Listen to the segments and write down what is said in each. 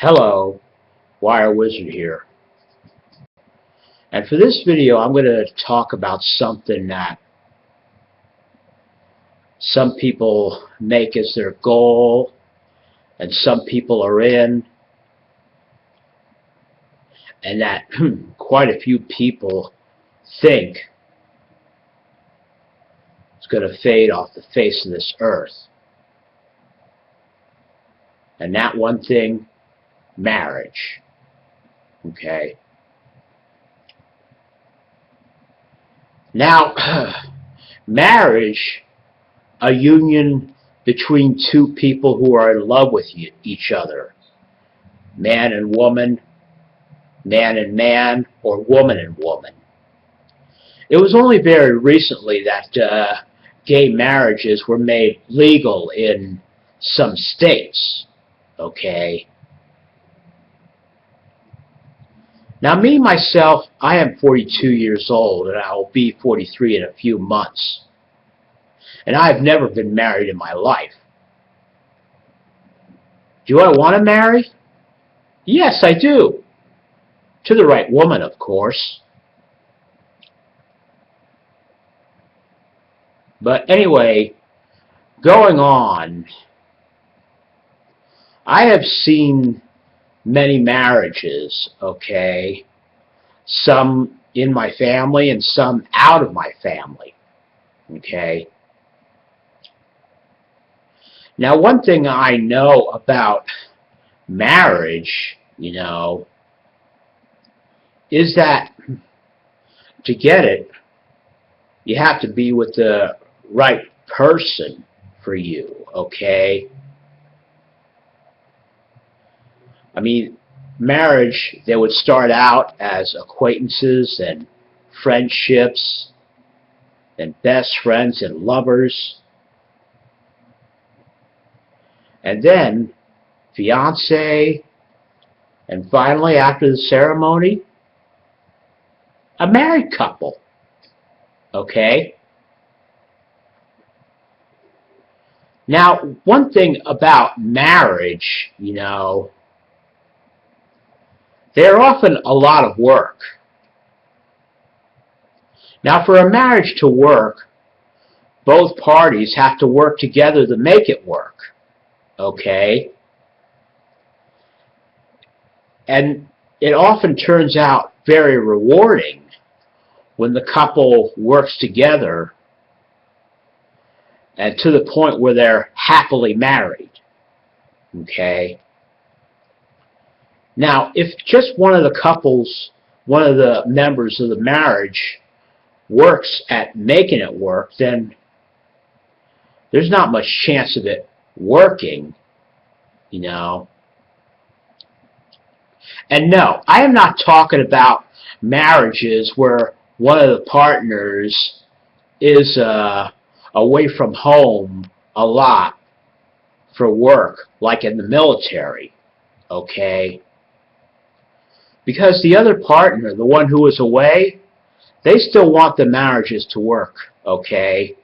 Hello, WyreWizard here. And for this video, I'm going to talk about something that some people make as their goal and some people are in, and that quite a few people think it's going to fade off the face of this earth. And that one thing, marriage. Okay. Now, marriage, a union between two people who are in love with each other, man and woman, man and man, or woman and woman. It was only very recently that gay marriages were made legal in some states. Okay. Now, me, myself, I am 42 years old, and I will be 43 in a few months. And I have never been married in my life. Do I want to marry? Yes, I do. To the right woman, of course. But anyway, going on, I have seen many marriages, okay? Some in my family and some out of my family, okay? Now, one thing I know about marriage, is that to get it, you have to be with the right person for you, okay? I mean, marriage, they would start out as acquaintances and friendships and best friends and lovers. And then fiancé, and finally, after the ceremony, a married couple. Okay? Now, one thing about marriage, they're often a lot of work. Now, for a marriage to work, both parties have to work together to make it work. Okay? And it often turns out very rewarding when the couple works together and to the point where they're happily married. Okay? Now, if just one of the members of the marriage works at making it work, then there's not much chance of it working, And no, I am not talking about marriages where one of the partners is away from home a lot for work, like in the military, okay? Because the other partner, the one who is away, they still want the marriages to work, okay?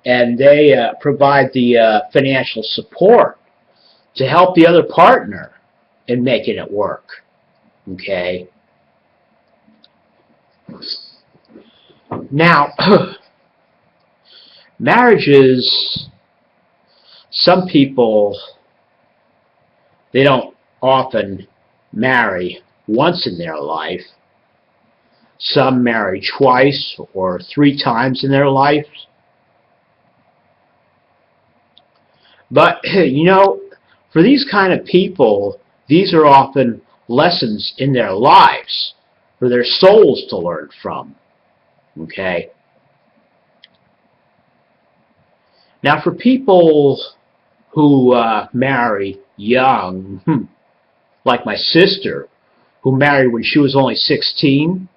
And they provide the financial support to help the other partner in making it work, okay? Now, marriages, some people, they don't often marry once in their life. Some marry twice or 3 times in their life. But, for these kind of people, these are often lessons in their lives for their souls to learn from. Okay? Now, for people who marry young, like my sister, who married when she was only 16,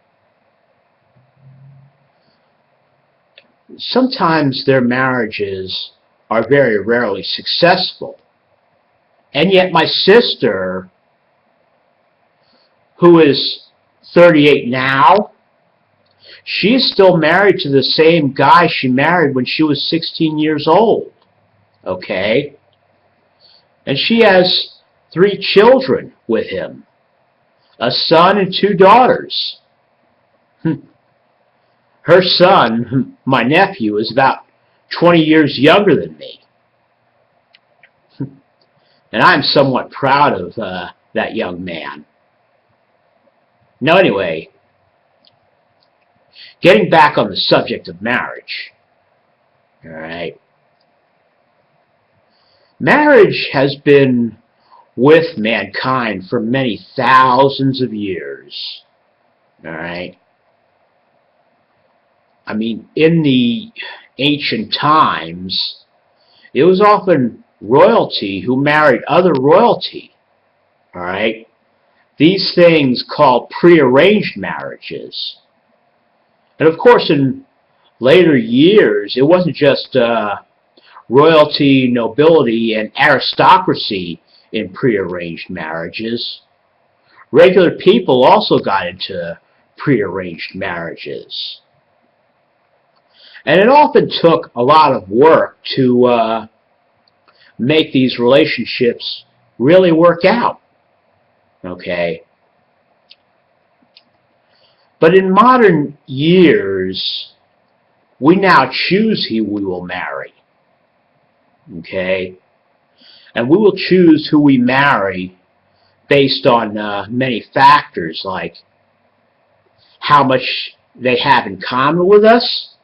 sometimes their marriages are very rarely successful. And yet my sister, who is 38 now, she's still married to the same guy she married when she was 16 years old. Okay? And she has 3 children with him, a son and 2 daughters. Her son, my nephew, is about 20 years younger than me. And I'm somewhat proud of that young man. Now anyway, getting back on the subject of marriage. Alright. Marriage has been with mankind for many thousands of years. Alright. I mean, in the ancient times, it was often royalty who married other royalty. Alright. These things called prearranged marriages. And of course, in later years, it wasn't just royalty, nobility, and aristocracy in prearranged marriages. Regular people also got into prearranged marriages. And it often took a lot of work to make these relationships really work out. Okay? But in modern years, we now choose who we will marry. Okay? And we will choose who we marry based on many factors, like how much they have in common with us,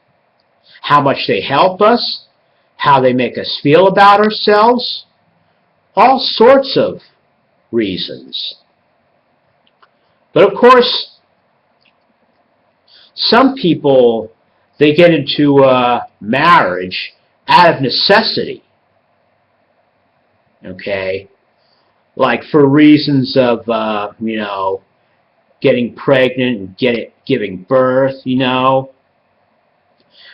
how much they help us, how they make us feel about ourselves, all sorts of reasons. But of course, some people, they get into marriage out of necessity. Okay? Like for reasons of, getting pregnant and giving birth,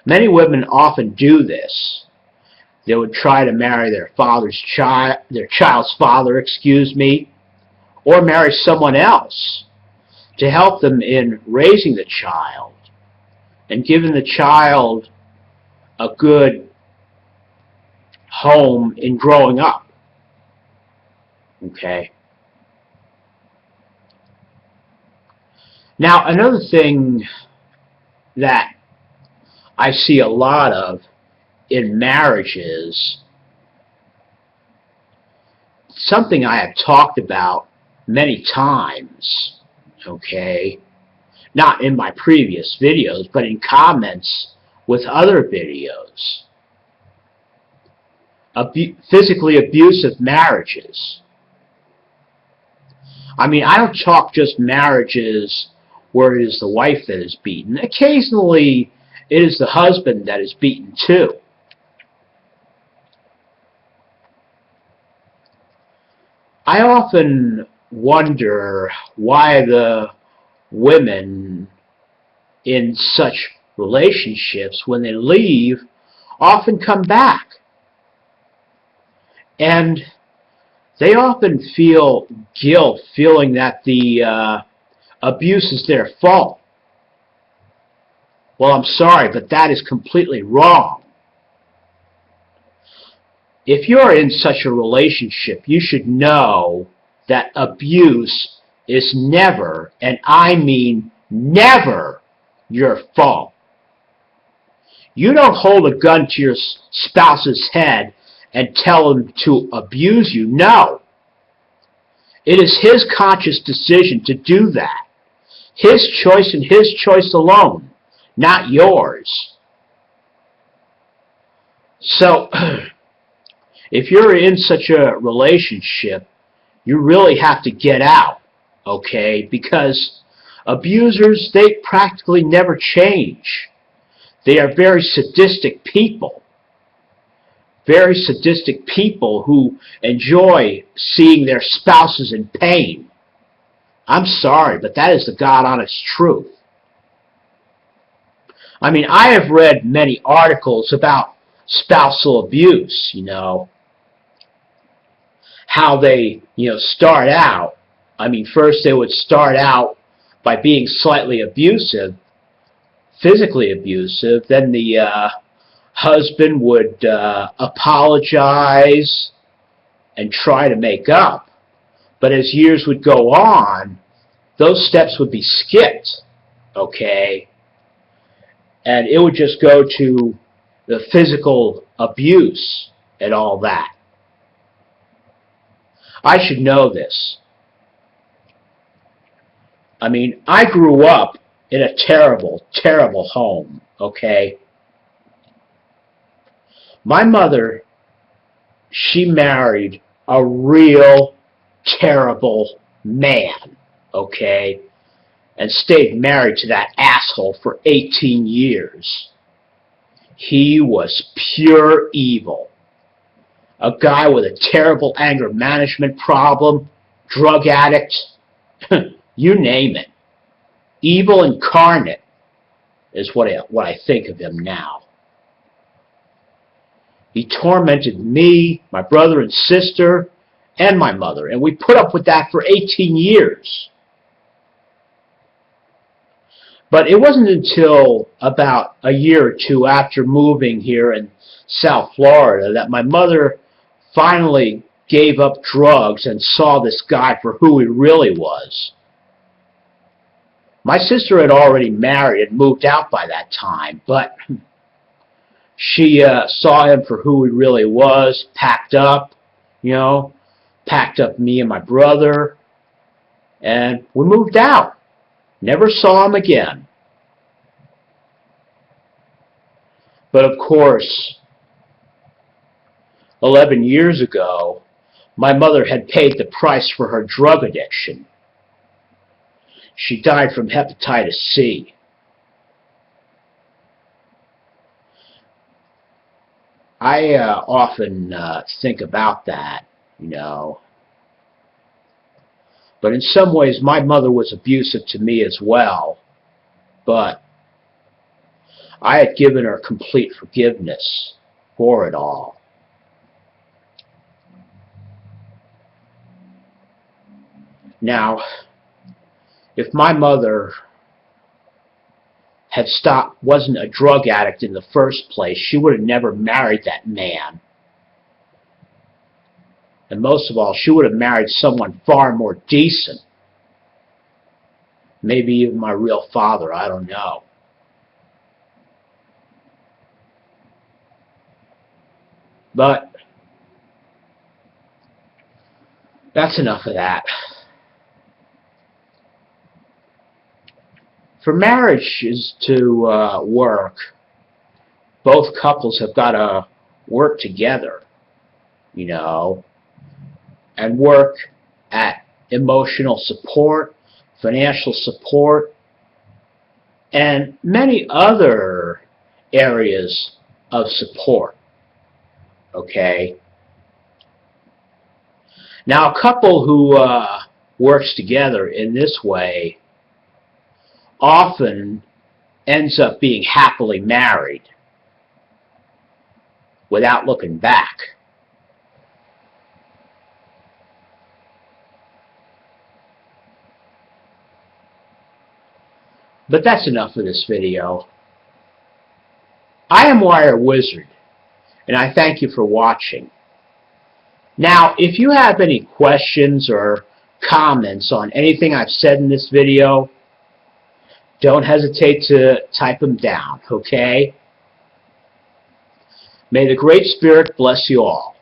Many women often do this. They would try to marry their child's father, or marry someone else to help them in raising the child and giving the child a good home in growing up. Okay? Now, another thing that I see a lot of in marriages, something I have talked about many times, okay? Not in my previous videos, but in comments with other videos. Physically abusive marriages. I mean, I don't talk just marriages where it is the wife that is beaten. Occasionally, it is the husband that is beaten too. I often wonder why the women in such relationships, when they leave, often come back. And they often feel guilt, feeling that the abuse is their fault. Well, I'm sorry, but that is completely wrong. If you're in such a relationship, you should know that abuse is never, and I mean never, your fault. You don't hold a gun to your spouse's head and tell him to abuse you. No. It is his conscious decision to do that. His choice and his choice alone, not yours. So, if you're in such a relationship, you really have to get out, okay? Because abusers, they practically never change. They are very sadistic people. Very sadistic people who enjoy seeing their spouses in pain. I'm sorry, but that is the God-honest truth. I mean, I have read many articles about spousal abuse, how they, start out. I mean, first they would start out by being slightly abusive, physically abusive, then the husband would apologize and try to make up. But as years would go on, those steps would be skipped, okay? And it would just go to the physical abuse and all that. I should know this. I mean, I grew up in a terrible, terrible home, okay? My mother, she married a real terrible man, okay? And stayed married to that asshole for 18 years. He was pure evil. A guy with a terrible anger management problem, drug addict, you name it. Evil incarnate is what I think of him now. He tormented me, my brother and sister, and my mother, and we put up with that for 18 years. But it wasn't until about a year or two after moving here in South Florida that my mother finally gave up drugs and saw this guy for who he really was. My sister had already married and moved out by that time, but she saw him for who he really was, packed up, packed up me and my brother, and we moved out. Never saw him again. But of course, 11 years ago, my mother had paid the price for her drug addiction. She died from hepatitis C. I often think about that, But in some ways, my mother was abusive to me as well. But I had given her complete forgiveness for it all. Now, if my mother had wasn't a drug addict in the first place, she would have never married that man. And most of all, she would have married someone far more decent. Maybe even my real father, I don't know. But that's enough of that. For marriages to work, both couples have got to work together, and work at emotional support, financial support, and many other areas of support, okay? Now, a couple who works together in this way often ends up being happily married without looking back. But that's enough of this video. I am WyreWizard, and I thank you for watching. Now, if you have any questions or comments on anything I've said in this video, don't hesitate to type them down, okay? May the Great Spirit bless you all.